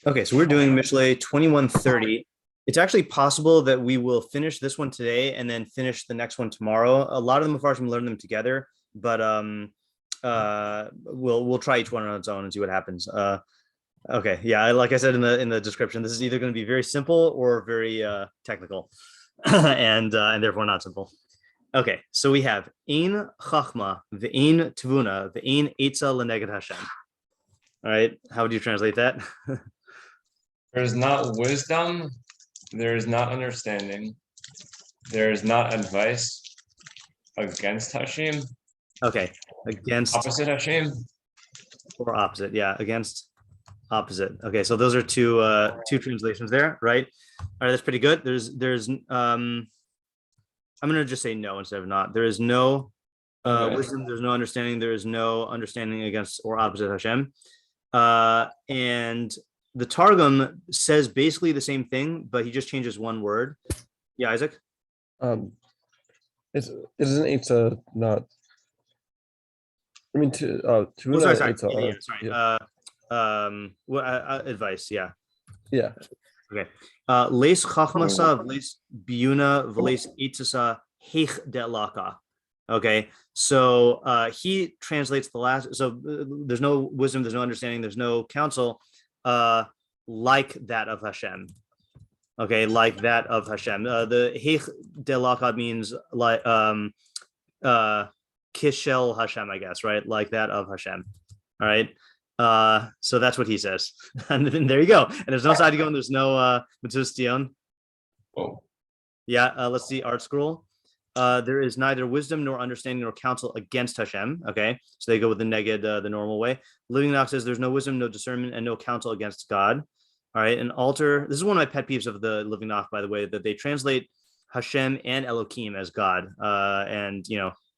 Okay, so we're doing Mishlei 2130. It's actually possible that we will finish this one today and then finish the next one tomorrow. A lot of the meforshim learn them together, but we'll try each one on its own and see what happens. Okay, yeah, like I said in the description, this is either going to be very simple or very technical, and therefore not simple. Okay, so we have ein chachma ve'ein tvuna ve'ein etza leneged Hashem. All right, how would you translate that? There is not wisdom, there is not understanding, there is not advice against Hashem. Okay, against opposite Hashem or opposite, yeah, against opposite. Okay, so those are two translations there, right? All right, that's pretty good. There's I'm gonna just say no instead of not. There is no wisdom, there's no understanding, there is no understanding against or opposite Hashem. And the Targum says basically the same thing, but he just changes one word. Yeah, Isaac? Isn't Eitzah not? I mean, sorry. Advice, yeah. Yeah. Okay. Leis chachmasa v'leis biuna v'leis eitzasa heich de'laka. Okay, so he translates the last. So there's no wisdom, there's no understanding, there's no counsel, like that of Hashem. Okay, like that of Hashem. The heich de'laka means like kishel Hashem, I guess, right? Like that of Hashem. All right. So that's what he says, and then there you go. And there's no side to go, and there's no Matsustian. Oh. Yeah. Let's see. Art scroll. There is neither wisdom nor understanding nor counsel against Hashem. Okay, so they go with the neged the normal way. Living Knox says there's no wisdom, no discernment, and no counsel against God. All right, and altar. This is one of my pet peeves of the Living Knox, by the way, that they translate Hashem and Elohim as God. And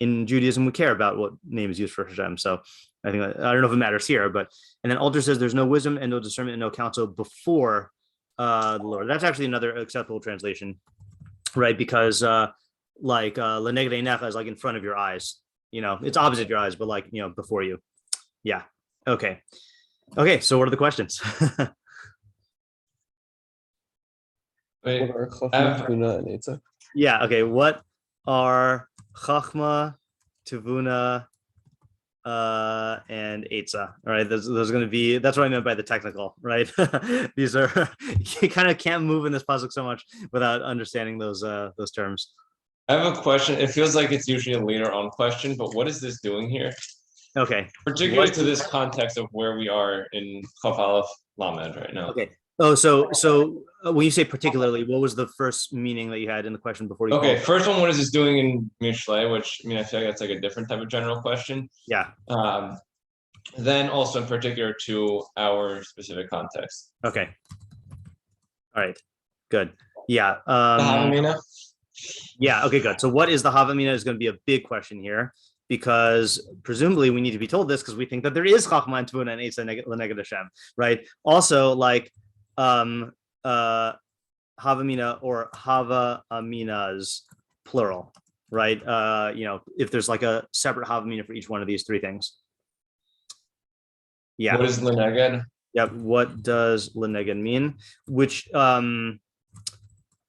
in Judaism, we care about what name is used for Hashem. So I think I don't know if it matters here, but and then altar says there's no wisdom and no discernment and no counsel before the Lord. That's actually another acceptable translation, right? Because like leneged einecha is like in front of your eyes, it's opposite your eyes, but like before you. Yeah. Okay, so what are the questions? Wait, what are chachma, tevuna, and eitzah? Yeah, okay, what are chachma, tevuna, and eitzah? All right, those are going to be, that's what I meant by the technical, right? These are, you kind of can't move in this pasuk so much without understanding those terms. I have a question. It feels like it's usually a later on question, but what is this doing here? Okay. Particularly to this context of where we are in Tefilah Lamed right now. Okay. Oh, so when you say particularly, what was the first meaning that you had in the question before you? Okay, first one, what is this doing in Mishlei? Which I feel like that's like a different type of general question. Yeah. Then also in particular to our specific context. Okay. All right. Good. Yeah. Yeah. Okay. Good. So, what is the Havamina is going to be a big question here, because presumably we need to be told this because we think that there is Chachma and Tvuna and Eitzah Leneged Hashem, right? Also, like Havamina or Hava Aminas plural, right? If there's like a separate Havamina for each one of these three things. Yeah. What is Leneged? Yep. What does Leneged mean? Which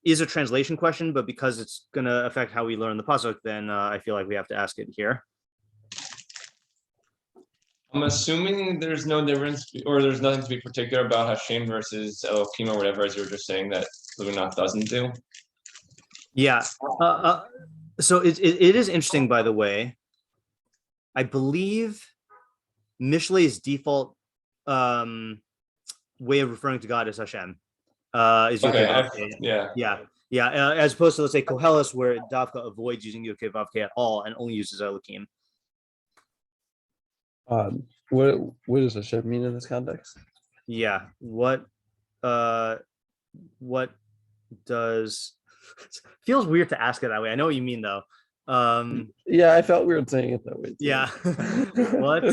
is a translation question, but because it's going to affect how we learn the pasuk, then I feel like we have to ask it here. I'm assuming there's no difference, or there's nothing to be particular about Hashem versus Elohim or whatever, as you were just saying that Luminach doesn't do. Yeah. So it is interesting, by the way. I believe Mishlei's default way of referring to God is Hashem. Is okay, yeah. As opposed to, let's say, Koheles, where Davka avoids using Yud-Kei Vav-Kei at all and only uses Elohim. What does Hashem mean in this context? Yeah. What does feels weird to ask it that way. I know what you mean though. Yeah, I felt weird saying it that way too. Yeah. What?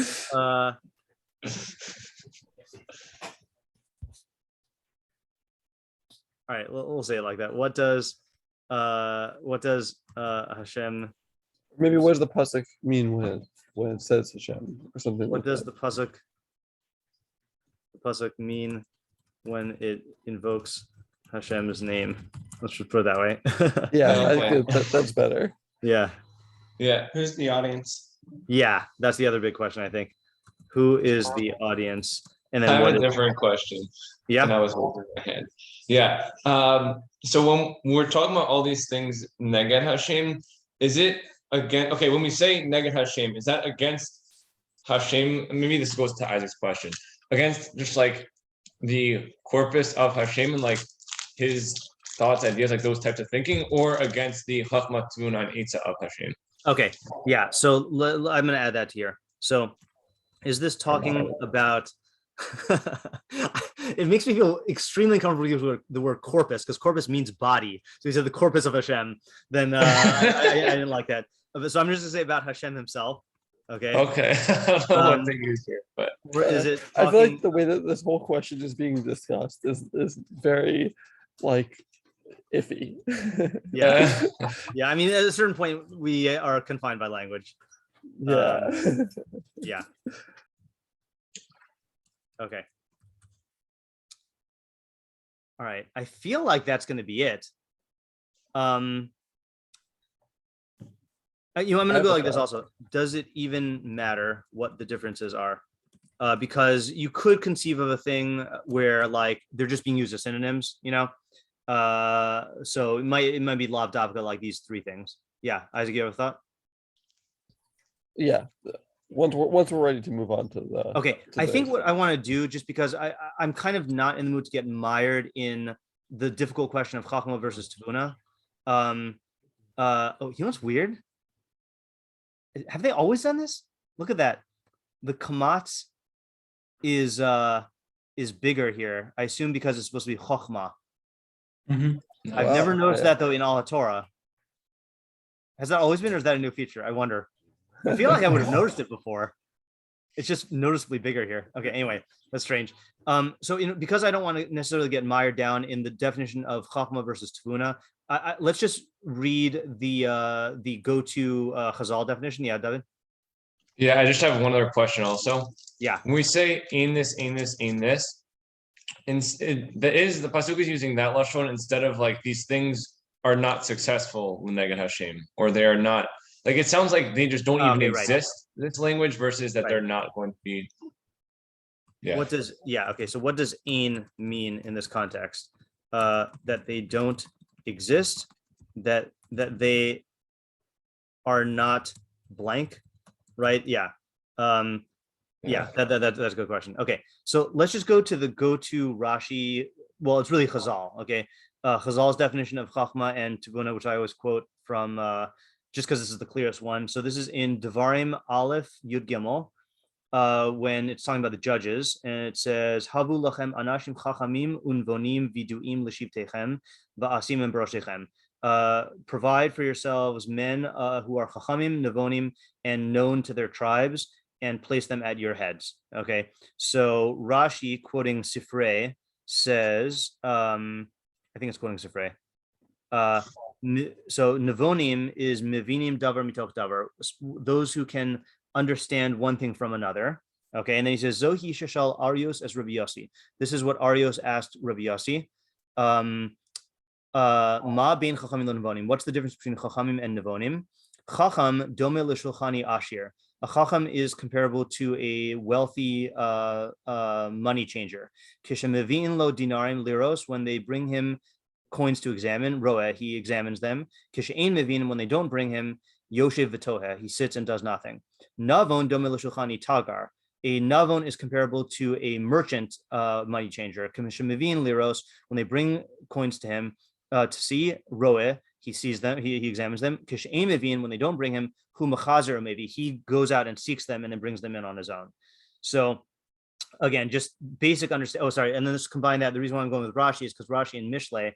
All right, we'll say it like that. What does Hashem? Maybe what does the pasuk mean when it says Hashem or something? What does the pasuk mean when it invokes Hashem's name. Let's just put it that way. Yeah, I think that's better. Yeah. Yeah. Who's the audience? Yeah, that's the other big question, I think. Who is the audience? And I then have what a is, different question. And I yeah. was holding my hand. Yeah. So when we're talking about all these things, neged Hashem, is it again? Okay, when we say neged Hashem, is that against Hashem? Maybe this goes to Isaac's question. Against just like the corpus of Hashem and like his thoughts, ideas, like those types of thinking, or against the Chachma Tevuna and Eitzah of Hashem? Okay. Yeah. So I'm going to add that here. So is this talking about it makes me feel extremely comfortable with the word corpus, because corpus means body. So he said the corpus of Hashem. Then I didn't like that. So I'm just going to say about Hashem himself. Okay. Okay. I don't know what to use here, but Is it I feel like talking- the way that this whole question is being discussed is very like iffy. yeah. Yeah. I mean, at a certain point, we are confined by language. Yeah. Yeah. Okay. All right. I feel like that's going to be it. I'm going to go like this also. Does it even matter what the differences are? Because you could conceive of a thing where like they're just being used as synonyms, so it might be lavdavka like these three things. Yeah. Isaac, you have a thought? Yeah. Once we're ready to move on to the Okay, I think what I want to do, just because I'm kind of not in the mood to get mired in the difficult question of Chachma versus Tevuna. You know what's weird? Have they always done this? Look at that. The kamatz is bigger here. I assume because it's supposed to be Chochma. Mm-hmm. I've never noticed that though in Al HaTorah. Has that always been, or is that a new feature? I wonder. I feel like I would have noticed it before. It's just noticeably bigger here. Okay, anyway, that's strange. So because I don't want to necessarily get mired down in the definition of Chachma versus Tevuna, let's just read the go-to Chazal definition. Yeah, David? yeah, I just have one other question also. Yeah. When we say in this, and the pasuk is using that lashon instead of like these things are not successful with neged Hashem, or they are not. Like it sounds like they just don't even exist, this language, versus that they're not going to be. Yeah. So what does ain mean in this context? That they don't exist, that they are not blank, right? Yeah. That's a good question. Okay, so let's just go to the go-to Rashi. Well, it's really Chazal. Okay, Chazal's definition of Chachma and Tevuna, which I always quote from. Just because this is the clearest one. So this is in Devarim Aleph Yud Gimel, when it's talking about the judges, and it says, Havu lachem anashim chachamim unvonim viduim l'shivtechem va'asim b'roshechem. Provide for yourselves men who are chachamim, nevonim, and known to their tribes, and place them at your heads. Okay, so Rashi, quoting Sifrei, says, I think it's quoting Sifrei. So nevonim is mevinim davar mitoch davar, those who can understand one thing from another. Okay, and then he says zohi sheshal Arios as Rabbi Yossi. This is what Arios asked Rabbi Yossi. Ma bein chachamim lo nevonim. What's the difference between chachamim and nevonim? Chacham dome l'shulchani ashir. A chacham is comparable to a wealthy money changer. Kishamevin lo dinarim liros, when they bring him coins to examine, roeh, he examines them. Kishain mevin, when they don't bring him, yoshev v'toheh, he sits and does nothing. Navon dome l'shulchani tagar. A navon is comparable to a merchant money changer. Kishamevin liros, when they bring coins to him to see, roeh, he sees them, he examines them. Kishain mevin, when they don't bring him, hu machazer, maybe he goes out and seeks them and then brings them in on his own. So again, just basic understand. Oh, sorry. And then let's combine that. The reason why I'm going with Rashi is because Rashi and Mishlei,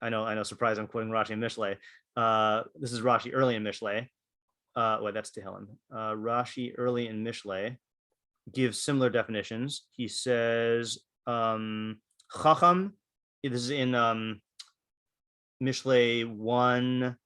I know, surprise, I'm quoting Rashi and Mishlei. This is Rashi early in Mishlei. Wait, that's Tehillim. Rashi early in Mishlei gives similar definitions. He says, Chacham, this is in Mishlei 1:5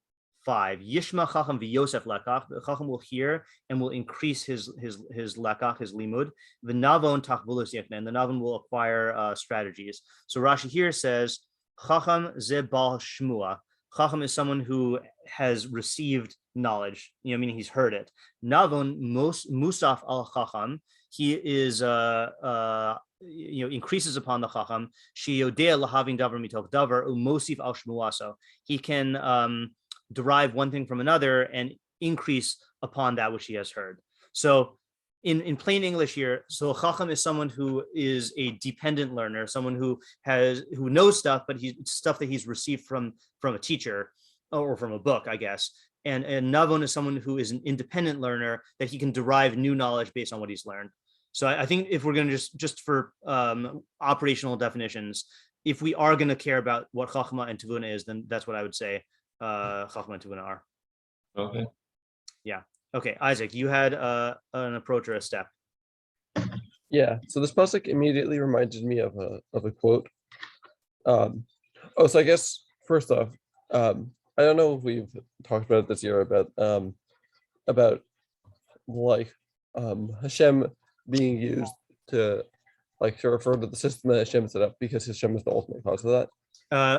5. Yishma Chacham v'Yosef lekach. The Chacham will hear and will increase his lekach, his limud. The Navon tachbulus yeknen. The Navon will acquire strategies. So Rashi here says, Chacham ze bal shmua. Chacham is someone who has received knowledge, meaning he's heard it. Navon musaf al Chacham. He is increases upon the Chacham. Sheyodea lahavin davar mitok davar umosif al shmuaso. He can derive one thing from another and increase upon that which he has heard. So in plain English here, so Chacham is someone who is a dependent learner, someone who knows stuff, but stuff that he's received from a teacher or from a book, I guess. And Navon is someone who is an independent learner that he can derive new knowledge based on what he's learned. So I think if we're going to just for operational definitions, if we are going to care about what Chachma and Tevuna is, then that's what I would say Chachma and Tevuna are. Okay. Yeah. Okay, Isaac, you had an approach or a step. Yeah. So this pasuk immediately reminded me of a quote. So I guess first off, I don't know if we've talked about it this year about like Hashem being used to refer to the system that Hashem set up because Hashem is the ultimate cause of that.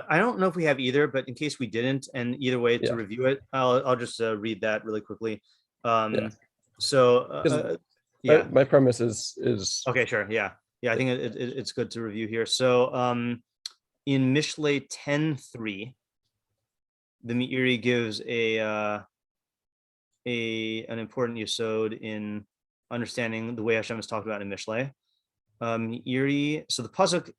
I don't know if we have either, but in case we didn't, and either way to review it, I'll just read that really quickly. So my premise is okay, sure, yeah. I think it's good to review here. So in Mishlei 10:3, the Meiri gives an important yesod in understanding the way Hashem is talked about in Mishlei. Meiri, so the pasuk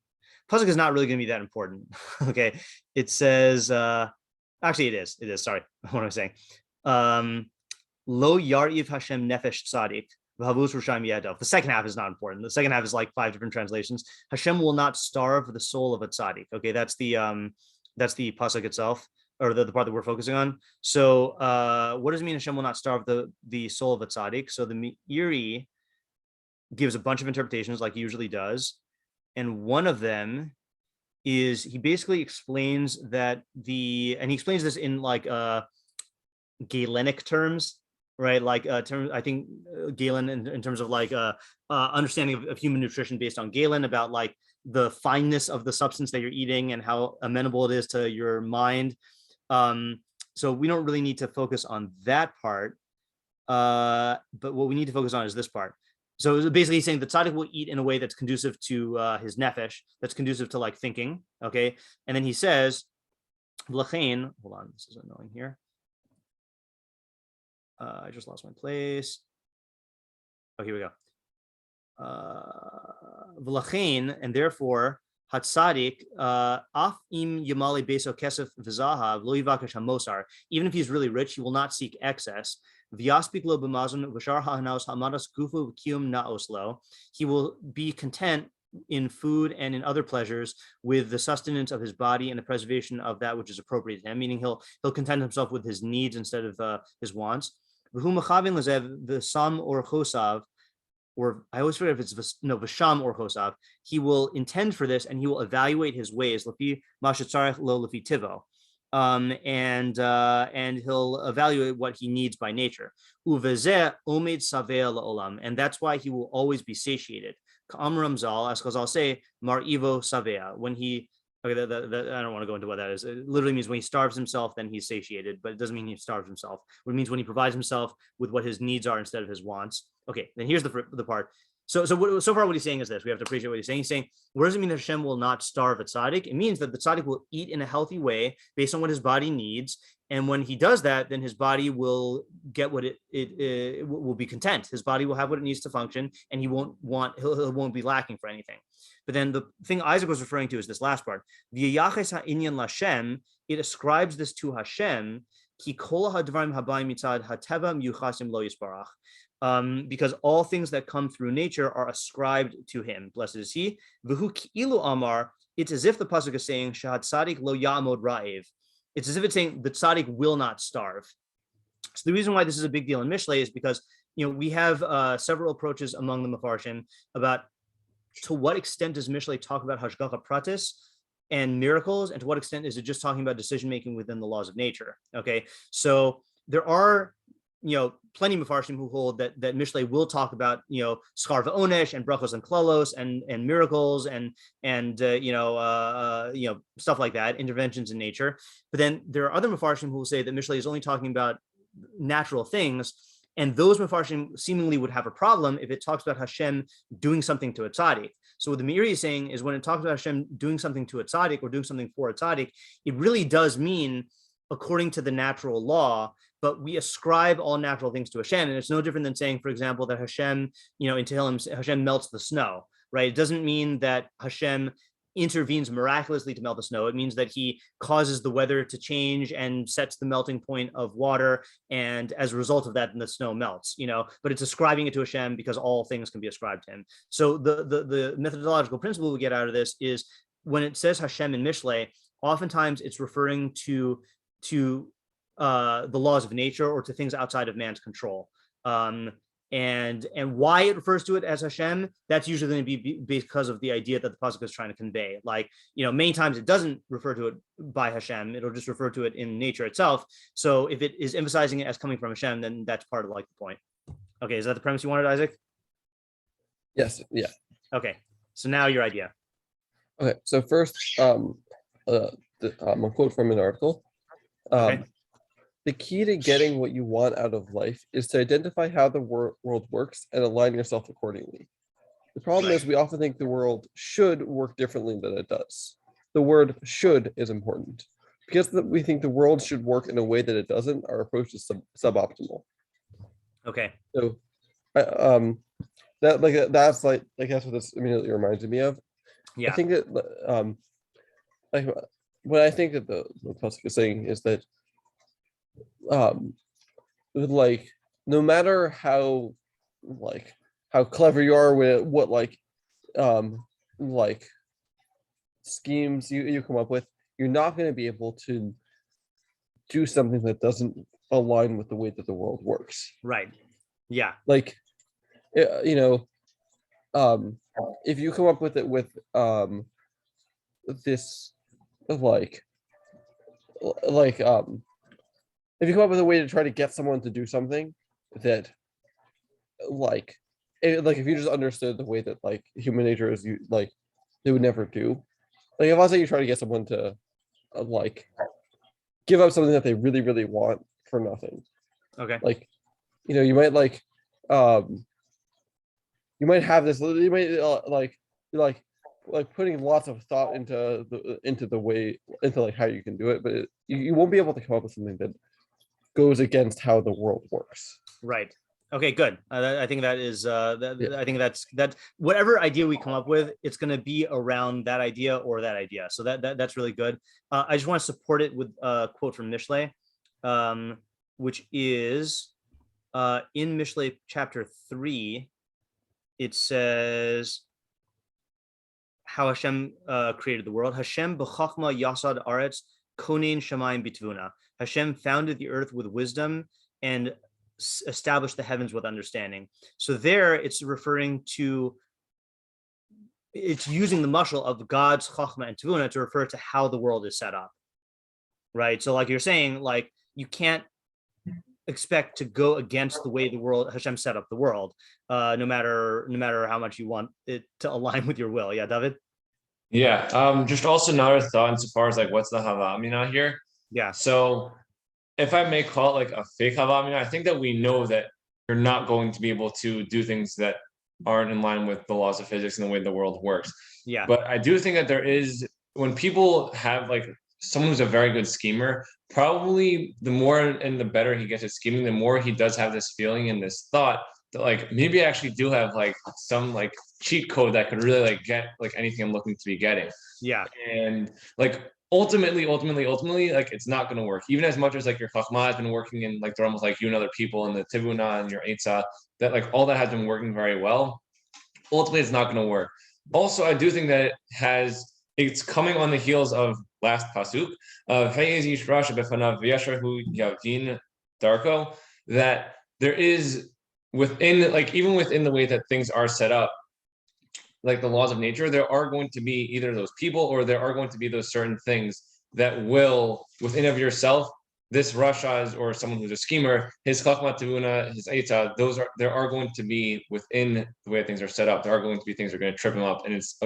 is not really going to be that important. Okay, it says actually it is. Sorry, what am I saying? Lo yariv Hashem nefesh tzadik v'havus r'shaim yadav. The second half is not important. The second half is like 5 different translations. Hashem will not starve the soul of a tzaddik. Okay, that's the pasuk itself, or the part that we're focusing on. So what does it mean Hashem will not starve the soul of a tzaddik? So the Meiri gives a bunch of interpretations like he usually does. And one of them is he basically explains that and he explains this in like Galenic terms, right? Like I think Galen in terms of like understanding of human nutrition based on Galen, about like the fineness of the substance that you're eating and how amenable it is to your mind. So we don't really need to focus on that part. But what we need to focus on is this part. So it's basically saying the tzaddik will eat in a way that's conducive to his nefesh, that's conducive to like thinking. Okay, and then he says, "V'lachein." Hold on, this is annoying here. I just lost my place. Oh, here we go. V'lachein, and therefore, hatzadik af im yamali beso kesef v'zahav lo yivakesh hamosar. Even if he's really rich, he will not seek excess. He will be content in food and in other pleasures with the sustenance of his body and the preservation of that which is appropriate to him, meaning he'll content himself with his needs instead of his wants. The sam or chosav, or I always forget if it's v'sham or chosav. He will intend for this and he will evaluate his ways lafi mashatzarech lo lafi tivo. And he'll evaluate what he needs by nature. Uvezeh omed saveh la'olam, and that's why he will always be satiated. Ka'am Ramzal, as Chazal say, mar ivo saveh. When he, okay, I don't want to go into what that is. It literally means when he starves himself, then he's satiated, but it doesn't mean he starves himself. What it means when he provides himself with what his needs are instead of his wants. Okay, then here's the part. So far what he's saying is this. We have to appreciate what he's saying. He's saying, what does it mean that Hashem will not starve a tzaddik? It means that the tzaddik will eat in a healthy way based on what his body needs. And when he does that, then his body will get what it will be content. His body will have what it needs to function, and he won't be lacking for anything. But then the thing Isaac was referring to is this last part. V'yayaches ha'inyan l'Hashem, it ascribes this to Hashem, ki kol ha'dvarim habayim mitzad ha'teva miyuchasim lo yisbarach. Because all things that come through nature are ascribed to him. Blessed is he. V'hu ki'ilu amar, it's as if the pasuk is saying, shahad tzadik lo ya'amod ra'iv. It's as if it's saying the tzaddik will not starve. So the reason why this is a big deal in Mishlei is because we have several approaches among the meforshim about to what extent does Mishlei talk about hashgacha pratis and miracles, and to what extent is it just talking about decision making within the laws of nature? Okay, so there are plenty of meforshim who hold that Mishlei will talk about schar v'onesh and brachos and klalos and miracles and stuff like that, interventions in nature. But then there are other meforshim who will say that Mishlei is only talking about natural things, and those meforshim seemingly would have a problem if it talks about Hashem doing something to a tzaddik. So what the Meiri is saying is when it talks about Hashem doing something to a tzaddik or doing something for a tzaddik, it really does mean according to the natural law, but we ascribe all natural things to Hashem. And it's no different than saying, for example, that Hashem, in Tehillim, Hashem melts the snow, right? It doesn't mean that Hashem intervenes miraculously to melt the snow. It means that he causes the weather to change and sets the melting point of water. And as a result of that, the snow melts, but it's ascribing it to Hashem because all things can be ascribed to him. So the methodological principle we get out of this is when it says Hashem in Mishlei, oftentimes it's referring to the laws of nature or to things outside of man's control. And why it refers to it as Hashem, that's usually going to be because of the idea that the pasuk is trying to convey. Like, many times it doesn't refer to it by Hashem, it'll just refer to it in nature itself. So if it is emphasizing it as coming from Hashem, then that's part of the point. Okay, is that the premise you wanted, Isaac? Yes, yeah. Okay, so now your idea. Okay, so first, a quote from an article. Okay. The key to getting what you want out of life is to identify how the world works and align yourself accordingly. The problem is we often think the world should work differently than it does. The word should is important. Because we think the world should work in a way that it doesn't, our approach is suboptimal. Okay. So that's what this immediately reminded me of. Yeah. I think that what I think that the pasuk is saying is that no matter how clever you are with what schemes you come up with, you're not going to be able to do something that doesn't align with the way that the world works. Right. Yeah. If you come up with it with this if you come up with a way to try to get someone to do something that if you just understood the way that human nature is, they would never do. If I say you try to get someone to give up something that they really, really want for nothing. Okay. You might you might have this, you might putting lots of thought into how you can do it, but you won't be able to come up with something that goes against how the world works. Right. Okay, good. I think that is I think that's whatever idea we come up with, it's going to be around that idea or that idea. So that's really good. I just want to support it with a quote from Mishlei, which is in Mishlei chapter 3. It says how Hashem created the world. Hashem b'chachma yasad aretz konein shamayim bitvuna. Hashem founded the earth with wisdom and established the heavens with understanding. So there it's referring to, it's using the mashal of God's chachma and tvuna to refer to how the world is set up, right? So you're saying, you can't expect to go against the way the world, Hashem set up the world, no matter how much you want it to align with your will. Yeah, David? Yeah, just also another thought insofar as what's the havamina here? Yeah. So if I may call it a fake havamina, I think that we know that you're not going to be able to do things that aren't in line with the laws of physics and the way the world works. Yeah. But I do think that there is, when people have someone who's a very good schemer, probably the more and the better he gets at scheming, the more he does have this feeling and this thought that maybe I actually do have some cheat code that could really get anything I'm looking to be getting. Yeah. And ultimately, it's not going to work. Even as much as your chachma has been working in the realm with you and other people and the tivuna and your eitzah, that all that has been working very well. Ultimately, it's not going to work. Also, I do think that it's coming on the heels of last pasuk of Darko, that there is within even within the way that things are set up, like the laws of nature, there are going to be either those people or there are going to be those certain things that will, within of yourself, this Rasha is, or someone who's a schemer, his chachma tevuna, his eita, there are going to be, within the way things are set up, there are going to be things that are going to trip him up, and it's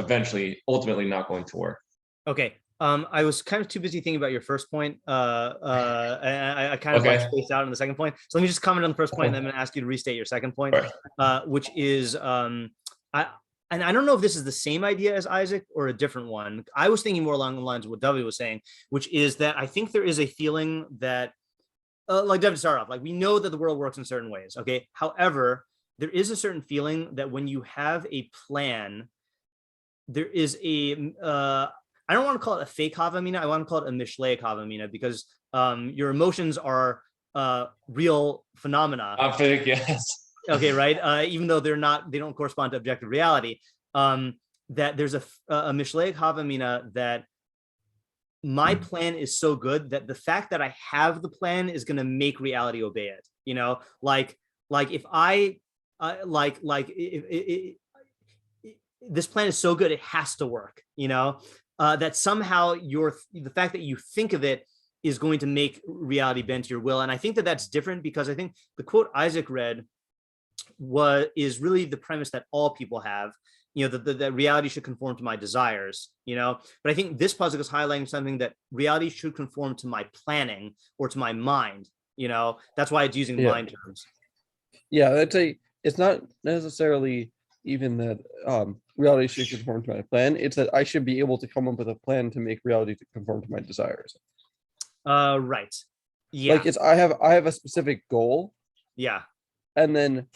ultimately not going to work. Okay. I was kind of too busy thinking about your first point. I kind of like spaced out on the second point. So let me just comment on the first point, and then I'm going to ask you to restate your second point, which is and I don't know if this is the same idea as Isaac or a different one. I was thinking more along the lines of what David was saying, which is that I think there is a feeling that, like David started off, like we know that the world works in certain ways. Okay. However, there is a certain feeling that when you have a plan, there is I don't want to call it a fake havamina. I want to call it a Mishlei havamina, because your emotions are real phenomena. Fake, yes. Okay, right. Even though they don't correspond to objective reality. That there's a Mishlei havamina that my plan is so good that the fact that I have the plan is going to make reality obey it. You know, like if I this plan is so good, it has to work. You know. That somehow the fact that you think of it is going to make reality bend to your will. And I think that that's different, because I think the quote Isaac read is really the premise that all people have, you know, that reality should conform to my desires, you know. But I think this pasuk is highlighting something, that reality should conform to my planning or to my mind, you know. That's why it's using mind terms. Yeah, it's not necessarily even that reality should conform to my plan. It's that I should be able to come up with a plan to make reality to conform to my desires. Right. Yeah. Like I have a specific goal. Yeah. And then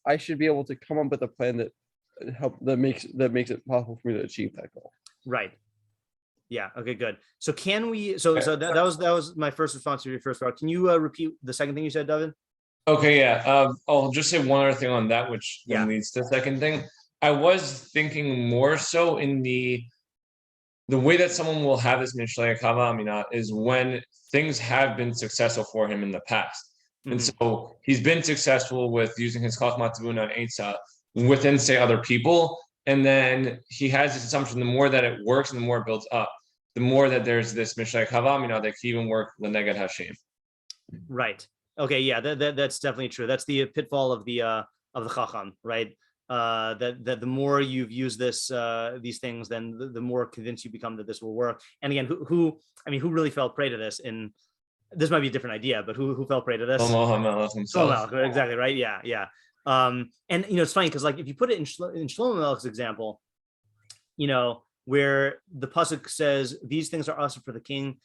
I should be able to come up with a plan that makes it possible for me to achieve that goal. Right. Yeah. Okay, good. So can we, so that was my first response to your first part. Can you repeat the second thing you said, David? Okay, yeah. I'll just say one other thing on that, which then leads to the second thing. I was thinking more so in the way that someone will have this Mishlei Havamina is when things have been successful for him in the past. Mm-hmm. And so he's been successful with using his Chachma Tevuna and Eitzah within, say, other people. And then he has this assumption, the more that it works and the more it builds up, the more that there's this Mishlei Havamina that can even work L'neged Hashem. Right. Okay, yeah, that's definitely true. That's the pitfall of the Chacham, right? That the more you've used these things, then the more convinced you become that this will work. And again, who really fell prey to this? In this might be a different idea, but who fell prey to this? Shlomo, exactly right. Yeah. And you know, it's funny because like if you put it in Shlomo Melech's example, you know, where the pasuk says these things are also for the king,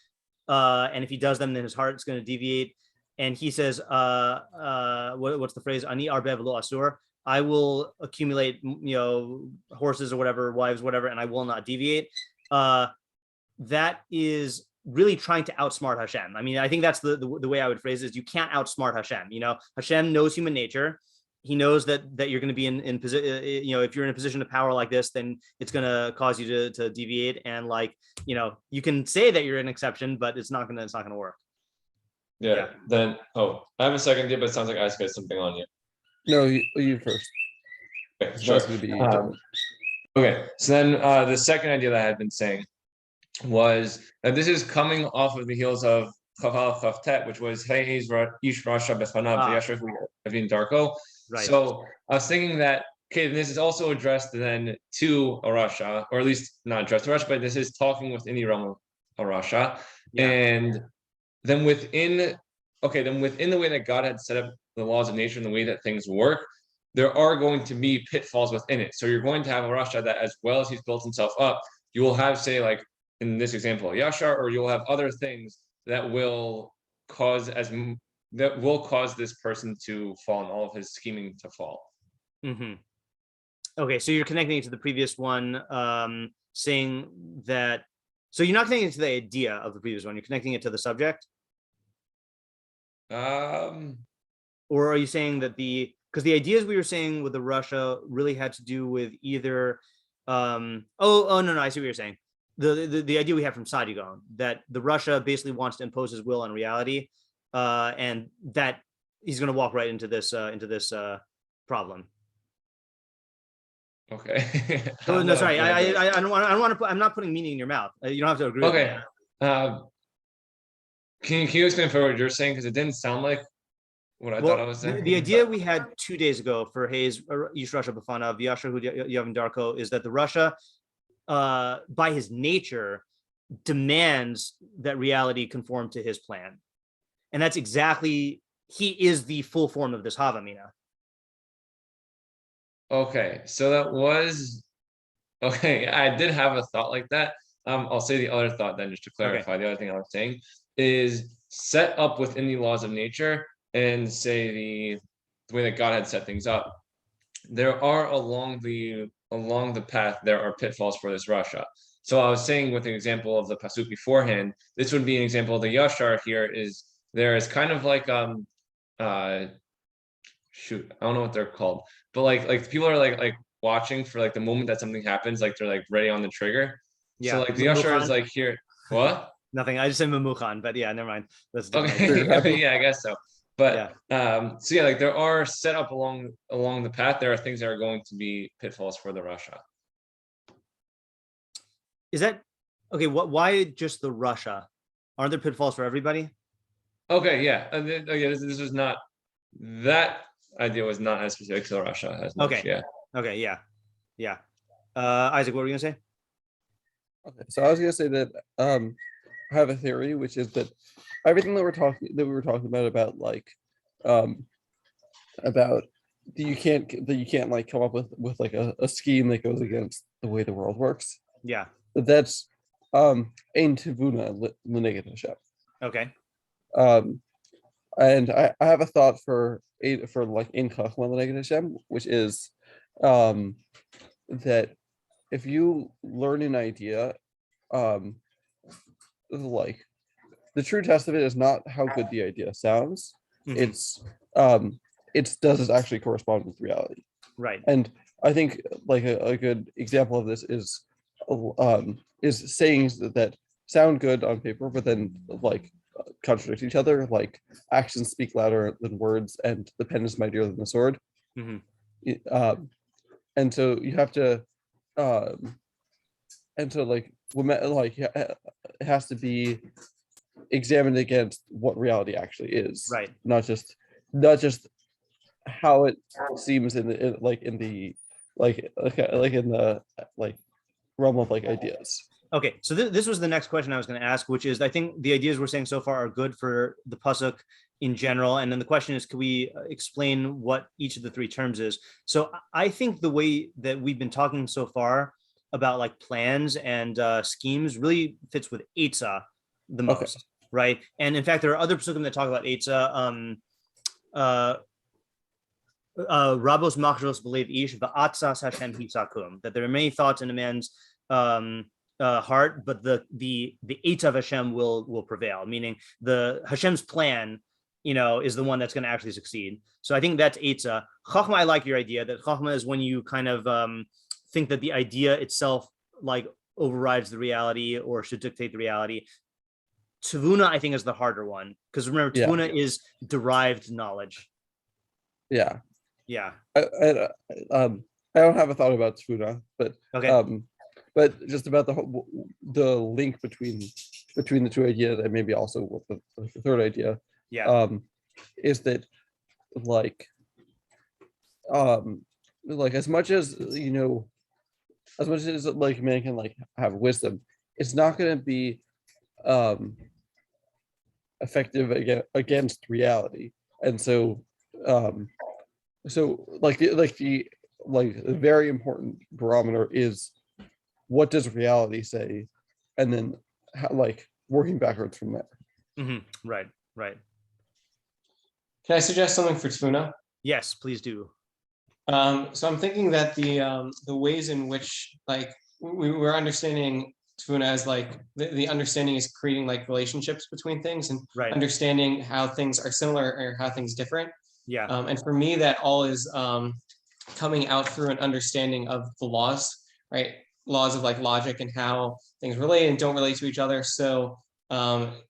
and if he does them, then his heart's going to deviate. And he says, what's the phrase? Ani arbev lo asur. I will accumulate, you know, horses or whatever, wives, whatever, and I will not deviate. That is really trying to outsmart Hashem. I mean, I think that's the way I would phrase it, is you can't outsmart Hashem. You know, Hashem knows human nature. He knows that you're going to be in position, you know, if you're in a position of power like this, then it's going to cause you to deviate. And like, you know, you can say that you're an exception, but it's not going to work. Yeah. Then, I have a second idea, but it sounds like Isaac has something on you. No, you first. Okay, sure. Okay, so then the second idea that I had been saying was that this is coming off of the heels of Chaval Chavtet, which was Hey Ish Rasha Befanav Yashraf Darko. Right. So I was thinking that this is also addressed then to a Rasha, or at least not addressed to Rasha, but this is talking within the realm of a Rasha, and then within the way that God had set up the laws of nature and the way that things work, there are going to be pitfalls within it. So you're going to have a Rasha that, as well as he's built himself up, you will have, say, like in this example, Yashar, or you'll have other things that will cause this person to fall and all of his scheming to fall. Mm-hmm. Okay, so you're connecting it to the previous one, saying that. So you're not connecting it to the idea of the previous one. You're connecting it to the subject. Or are you saying that because the ideas we were saying with the Russia really had to do with either no, I see what you're saying. The idea we have from Sadigon, that the Russia basically wants to impose his will on reality, and that he's going to walk right into this problem. Okay. Oh, no, sorry. I don't want to put. I'm not putting meaning in your mouth. You don't have to agree. Okay. With that. Can you explain for what you're saying? Because it didn't sound like what I thought I was saying. The idea we had 2 days ago for Hayes Ish Russia Bafana Vyashar Yavin Darko is that the Russia, by his nature, demands that reality conform to his plan, and that's exactly, he is the full form of this Havamina. Okay, so that was okay. I did have a thought like that. I'll say the other thought then, just to clarify. The other thing I was saying is set up within the laws of nature, and say the way that God had set things up. There are along the path, there are pitfalls for this Russia. So I was saying with an example of the pasuk beforehand, this would be an example of the Yashar here. Is there is kind of like shoot, I don't know what they're called, but like people are like watching for like the moment that something happens, like they're like ready on the trigger. Yeah. So like the Yashar is like here. What? Nothing. I just said Mamuchan, but yeah, never mind. That's okay. Yeah, I guess so. But so yeah, like there are set up along the path. There are things that are going to be pitfalls for the Russia. Is that okay? Why just the Russia? Aren't there pitfalls for everybody? Okay, yeah. This was not, that idea was not as specific to Russia as much. Okay. Yeah. Okay. Yeah. Isaac, what were you gonna say? Okay, so I was gonna say that I have a theory, which is that everything that we were talking about like that you can't like come up with like a scheme that goes against the way the world works. Yeah. That's ein tivuna l'neged Hashem. Okay. And I have a thought for like in chachma l'neged Hashem, which is that if you learn an idea, like the true test of it is not how good the idea sounds. Mm-hmm. It's does it actually correspond with reality? Right. And I think like a good example of this is sayings that sound good on paper, but then like contradict each other. Like actions speak louder than words, and the pen is mightier than the sword. Mm-hmm. And so you have to, and so like it has to be examined against what reality actually is, right? Not just how it seems in the realm of like ideas. Okay, so this was the next question I was going to ask, which is, I think the ideas we're saying so far are good for the pasuk in general, and then the question is, can we explain what each of the three terms is? So I think the way that we've been talking so far about like plans and schemes really fits with Eitzah the most, right? And in fact, there are other pesukim that talk about Eitzah. Rabos machshavos believe ish va'atzas Hashem hisakum, that there are many thoughts in a man's heart, but the Eitzah of Hashem will prevail, meaning the Hashem's plan, is the one that's going to actually succeed. So I think that's Eitzah. Chachma, I like your idea that Chachma is when you kind of think that the idea itself like overrides the reality or should dictate the reality. Tevuna, I think, is the harder one, because remember, Tevuna is derived knowledge. Yeah. I don't have a thought about Tefuna, but but just about the link between the two ideas, and maybe also with the third idea, is that like as much as like man can like have wisdom, it's not going to be effective against reality, and so the very important barometer is what does reality say, and then working backwards from there. Mm-hmm. Right. Can I suggest something for Tefuna? Yes, please do. So I'm thinking that the ways in which we're understanding Tefuna as like the understanding is creating like relationships between things and understanding how things are similar or how things different. Yeah. And for me, that all is coming out through an understanding of the laws, right? Laws of like logic and how things relate and don't relate to each other. So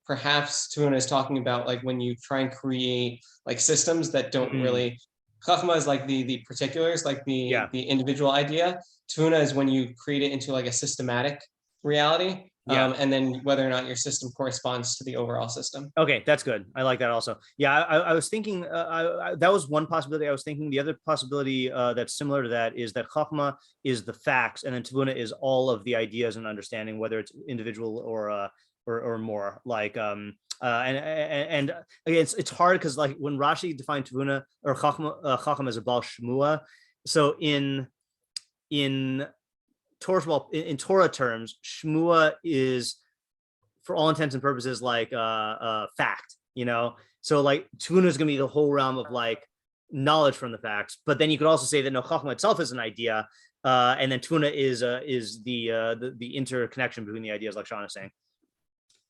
perhaps Tefuna is talking about like when you try and create like systems that don't really Chachma is like the particulars, like the individual idea. Tefuna is when you create it into like a systematic reality. And then whether or not your system corresponds to the overall system. Okay, that's good. I like that also. Yeah, I was thinking that was one possibility. I was thinking the other possibility that's similar to that is that Chachma is the facts, and then Tefuna is all of the ideas and understanding, whether it's individual or more. Like and again, it's hard because like when Rashi defined Tefuna or Chachma as a Baal Shmua, so in Torah terms, Shmua is, for all intents and purposes, like fact, So like Tefuna is going to be the whole realm of like knowledge from the facts. But then you could also say that no, Chachma itself is an idea, and then Tefuna is the interconnection between the ideas, like Sean is saying.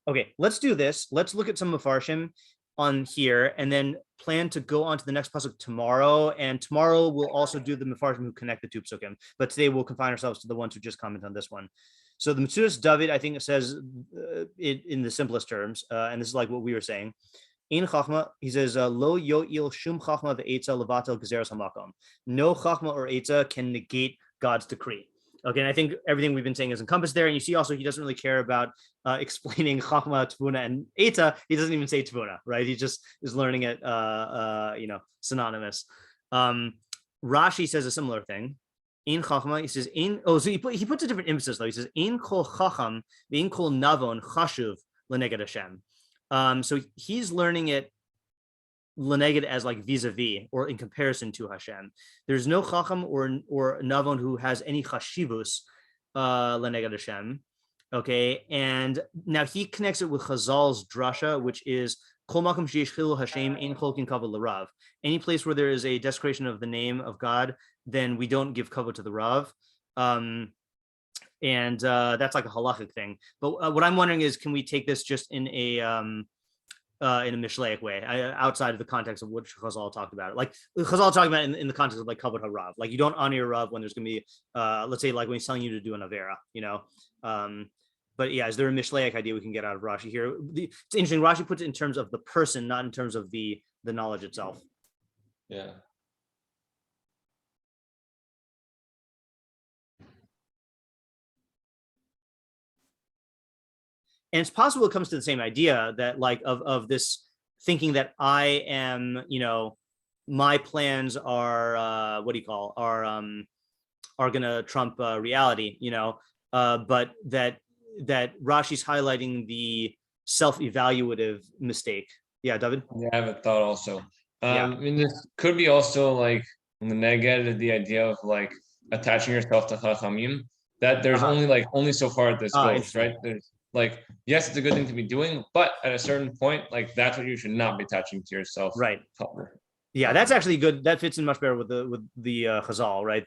Okay, let's do this. Let's look at some meforshim on here, and then plan to go on to the next pasuk tomorrow. And tomorrow we'll also do the meforshim who connect the two pesukim. But today we'll confine ourselves to the ones who just comment on this one. So the Metzudas David, I think it says it in the simplest terms, and this is like what we were saying. In Chachma, he says, "Lo yo'il shum Chachma ve'etza levatel gezeres hamakom." No Chachma or etza can negate God's decree. Okay, and I think everything we've been saying is encompassed there. And you see also he doesn't really care about explaining Chachma, Tefuna, and Eta. He doesn't even say Tefuna, right? He just is learning it, synonymous. Rashi says a similar thing. In Chachma, he says, so he puts a different emphasis though. He says, in kol chacham, in kol navon chashuv leneged Hashem. So he's learning it leneged as like vis-a-vis or in comparison to Hashem. There's no chacham or navon who has any chashivus leneged Hashem. Okay, and now he connects it with Chazal's drasha, which is kol makom sheyesh chilul Hashem ein cholkin kavod l'rav. Any place where there is a desecration of the name of God, then we don't give kavod to the rav. And that's like a halachic thing. But what I'm wondering is, can we take this just in a Mishleic way, outside of the context of what Chazal talked about it? Like Chazal talking about it in the context of like kavod harav, like you don't honor your rav when there's going to be, let's say like when he's telling you to do an avera, But yeah, is there a Mishleic idea we can get out of Rashi here? It's interesting. Rashi puts it in terms of the person, not in terms of the knowledge itself. Yeah. And it's possible it comes to the same idea that like of this thinking that I am, my plans are are going to trump reality, but that Rashi's highlighting the self-evaluative mistake. Yeah, David? Yeah, I have a thought also. I mean, this could be also like in the neged, the idea of like attaching yourself to Chachamim, that there's only so far this goes, right? There's like, yes, it's a good thing to be doing, but at a certain point, like that's what you should not be attaching to yourself. Right. Yeah, that's actually good. That fits in much better with the Chazal, right?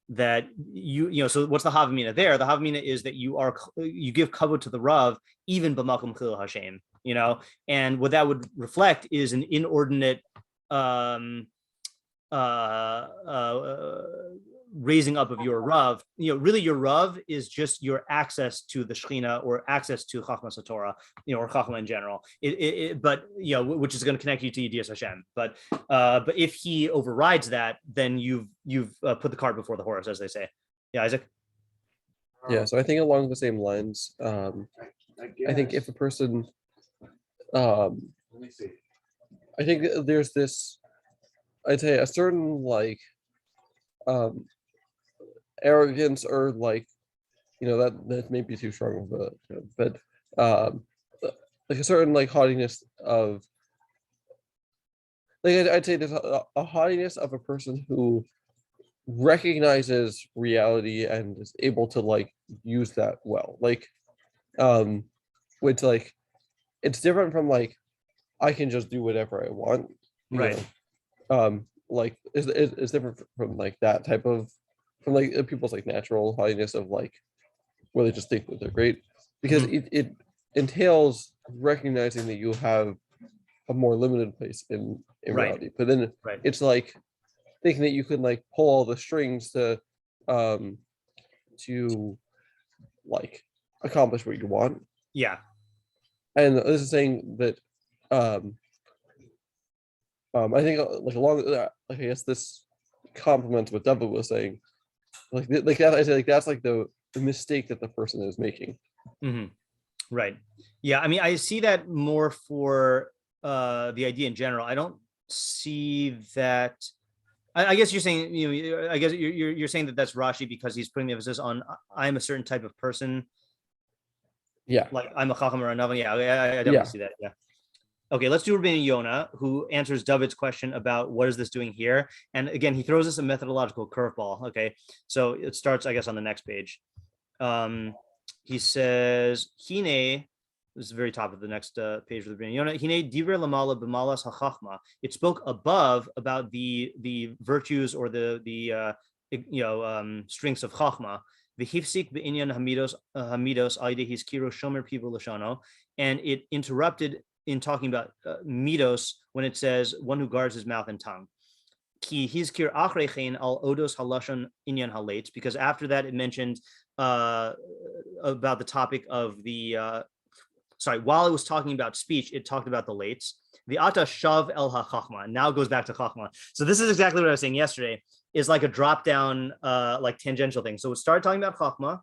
That you so what's the Havamina there? The Havamina is that you give kavod to the Rav even b'makom chilul Hashem, and what that would reflect is an inordinate raising up of your Rav. Really your Rav is just your access to the Shechina or access to Chachmas HaTorah, or Chachma in general. But which is going to connect you to Yedias Hashem. But if he overrides that, then you've put the cart before the horse, as they say. Yeah, Isaac. Yeah, so I think along the same lines, I think if a person, I think there's this, I'd say a certain like arrogance or like, that may be too strong of a, but like a certain like haughtiness of, like I'd say there's a haughtiness of a person who recognizes reality and is able to like use that well, like which like it's different from like I can just do whatever I want, right? Like it's different from like that type of, from like people's like natural haughtiness of like where they just think that they're great, because it entails recognizing that you have a more limited place in reality. But then it's like thinking that you can like pull all the strings to like accomplish what you want. Yeah. And this is saying that I think like along like I guess this complements what David was saying. Like that, I say like that's like the mistake that the person is making. Mm-hmm. Right. Yeah. I mean, I see that more for the idea in general. I don't see that. I guess you're saying, I guess you're saying that that's Rashi because he's putting the emphasis on I'm a certain type of person. Yeah. Like I'm a chacham or another. Yeah. I definitely see that. Yeah. Okay, let's do Rבינו Yona, who answers David's question about what is this doing here. And again, he throws us a methodological curveball. Okay, so it starts, I guess, on the next page. He says, Hine, this is the very top of the next page of the Rבינו Yona. Hine divrei lamala b'malas hachachma. It spoke above about the virtues or the strengths of chachma. V'hifsik b'inyan hamidos aide hiskiru shomer pivu lashano, and it interrupted in talking about midos when it says one who guards his mouth and tongue. Ki hizkir achrechein al odos halashon inyan halates, because after that it mentioned about the topic of the while it was talking about speech, it talked about the lates. The ata shav el ha-chachma, now goes back to chachma. So this is exactly what I was saying yesterday, is like a drop down like tangential thing. So it started talking about chachma,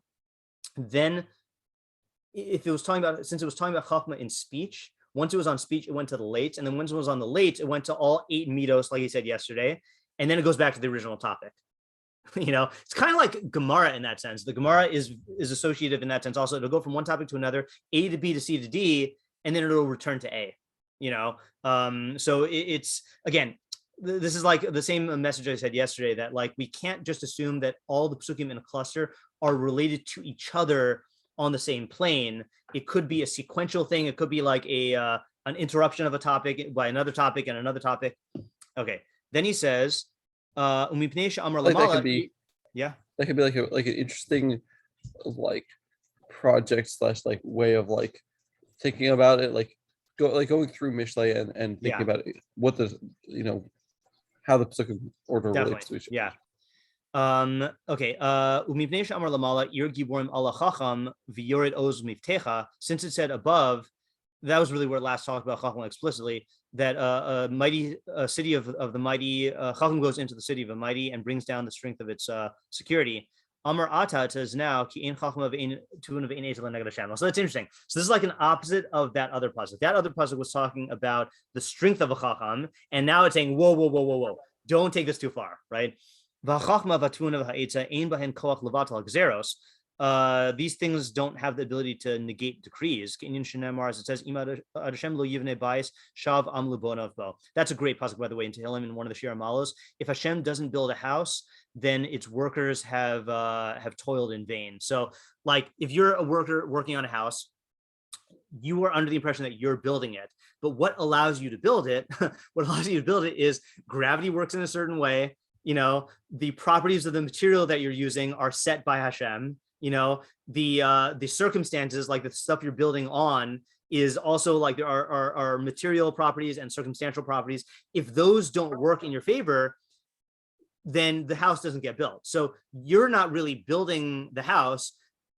then since it was talking about chachma in speech, once it was on speech, it went to the late, and then once it was on the late, it went to all 8 midos, like he said yesterday, and then it goes back to the original topic. It's kind of like Gemara in that sense. The Gemara is associative in that sense. Also, it'll go from one topic to another, A to B to C to D, and then it'll return to A. So it's again, this is like the same message I said yesterday, that like we can't just assume that all the pesukim in a cluster are related to each other on the same plane. It could be a sequential thing. It could be like an interruption of a topic by another topic and another topic. Okay. Then he says, that could be like an interesting like project / like way of like thinking about it, like going through Mishlei and thinking about it, what the how the pesukim order relates to each other. Yeah. Okay. Since it said above, that was really where it last talked about chacham explicitly, that a mighty city of the mighty, chacham goes into the city of a mighty and brings down the strength of its security. Amar Ata, it says now, ki ein chacham of ein tuvun of ein ezel neged Hashem. So that's interesting. So this is like an opposite of that other pasuk. That other pasuk was talking about the strength of a chacham, and now it's saying, whoa, don't take this too far, right? These things don't have the ability to negate decrees. As it says, that's a great pasuk, by the way, in Tehillim, in one of the shiur malos. If Hashem doesn't build a house, then its workers have toiled in vain. So, like, if you're a worker working on a house, you are under the impression that you're building it. But what allows you to build it? What allows you to build it is gravity works in a certain way. The properties of the material that you're using are set by Hashem. The circumstances, like the stuff you're building on, is also like there are material properties and circumstantial properties. If those don't work in your favor, then the house doesn't get built. So you're not really building the house.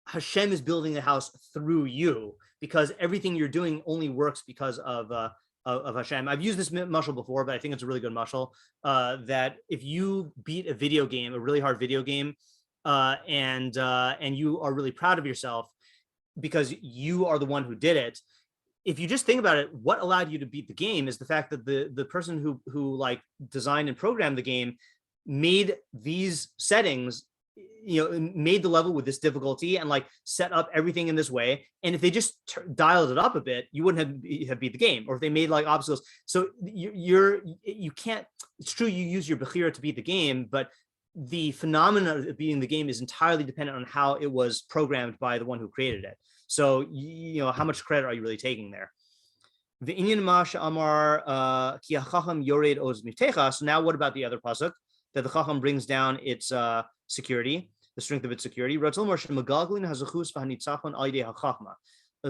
Hashem is building the house through you, because everything you're doing only works because of Hashem. I've used this mashal before, but I think it's a really good mashal, that if you beat a video game, a really hard video game, and you are really proud of yourself because you are the one who did it, if you just think about it, what allowed you to beat the game is the fact that the person who like designed and programmed the game made these settings, made the level with this difficulty and like set up everything in this way. And if they just dialed it up a bit, you wouldn't have beat the game. Or if they made like obstacles, so you can't. It's true, you use your bechira to beat the game, but the phenomenon of beating the game is entirely dependent on how it was programmed by the one who created it. So how much credit are you really taking there? The inyan mash amar ki hachacham yored oz miftecha. So now what about the other pasuk, that the chacham brings down its security, the strength of its security? This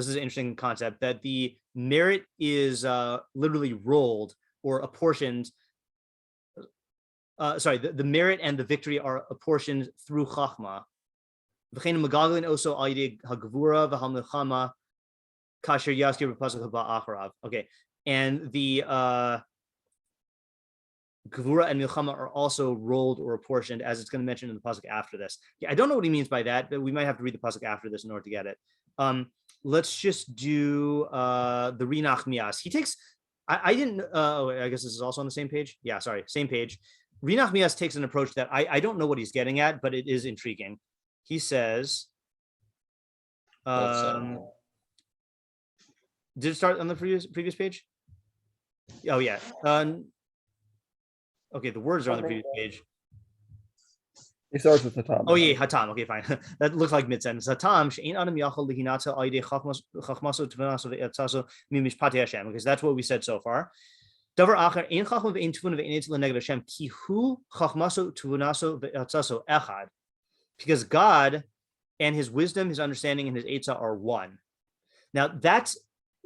is an interesting concept, that the merit is literally rolled or apportioned. The merit and the victory are apportioned through chachma. Okay, and Gevura and Milchama are also rolled or apportioned, as it's going to mention in the pasuk after this. Yeah, I don't know what he means by that, but we might have to read the pasuk after this in order to get it. Let's just do the נחmiash. He takes. I didn't. I guess this is also on the same page. Yeah, sorry, same page. נחmiash takes an approach that I don't know what he's getting at, but it is intriguing. He says, did it start on the previous page? Oh yeah. Okay, the words are on the previous page. It starts with Hatam. Oh yeah, Hatam. Okay, fine. That looks like mid-sentence. Hatam she'ein adam yachol lihinata aydei chachmaso tvenaso ve'etzaso mimishpatei Hashem. Because that's what we said so far. Davar acher ein chachma ve'ein tefuna ve'ein etzel neged Hashem ki hu chachmaso tvenaso ve'etzaso echad. Because God and His wisdom, His understanding, and His etzah are one. Now that's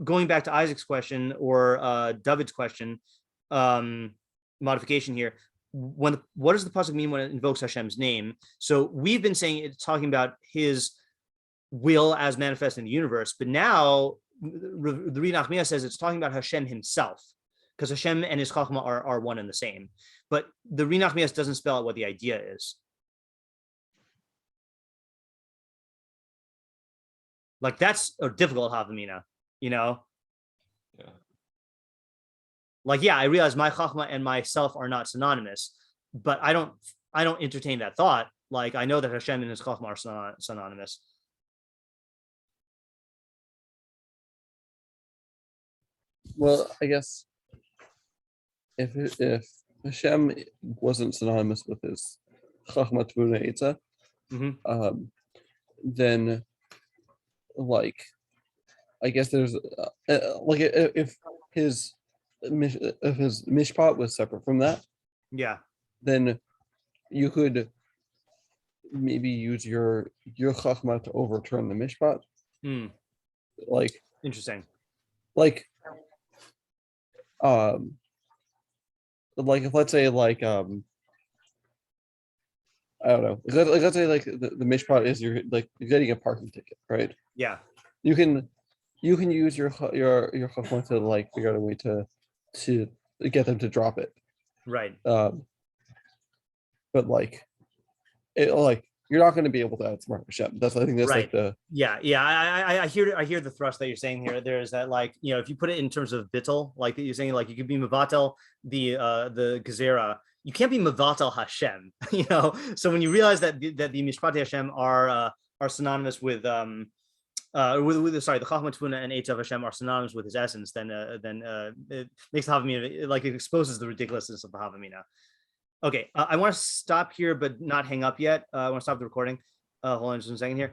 going back to Isaac's question or David's question. Modification here. What does the pasuk mean when it invokes Hashem's name? So we've been saying it's talking about His will as manifest in the universe, but now the נחmiash says it's talking about Hashem Himself, because Hashem and His chachma are one and the same. But the נחmiash doesn't spell out what the idea is. Like that's a difficult havamina, you know. Yeah. Like, yeah, I realize my chachma and myself are not synonymous, but I don't entertain that thought. Like, I know that Hashem and His chachma are synonymous. Well, I guess if Hashem wasn't synonymous with His chachma tvuna etzah, then like, I guess there's like if his mishpat was separate from that, yeah, then you could maybe use your chachma to overturn the mishpat. Like, interesting. Like if let's say like I don't know. Let's say like the mishpat is you're getting a parking ticket, right? Yeah. You can use your chachma to like figure out a way to get them to drop it. Right. But like you're not going to be able to outsmart Hashem. I think that's right. Like the I hear the thrust that you're saying here. There's that, like, you know, if you put it in terms of bittul, like you're saying, like you could be mevatel the gezerah. You can't be mevatel Hashem, you know. So when you realize that the mishpatei Hashem are synonymous with the chachma tvuna and etzah of Hashem are synonymous with His essence, then it makes the havamina, like it exposes the ridiculousness of the havamina. Okay, I want to stop here, but not hang up yet. I want to stop the recording. Hold on just a second here.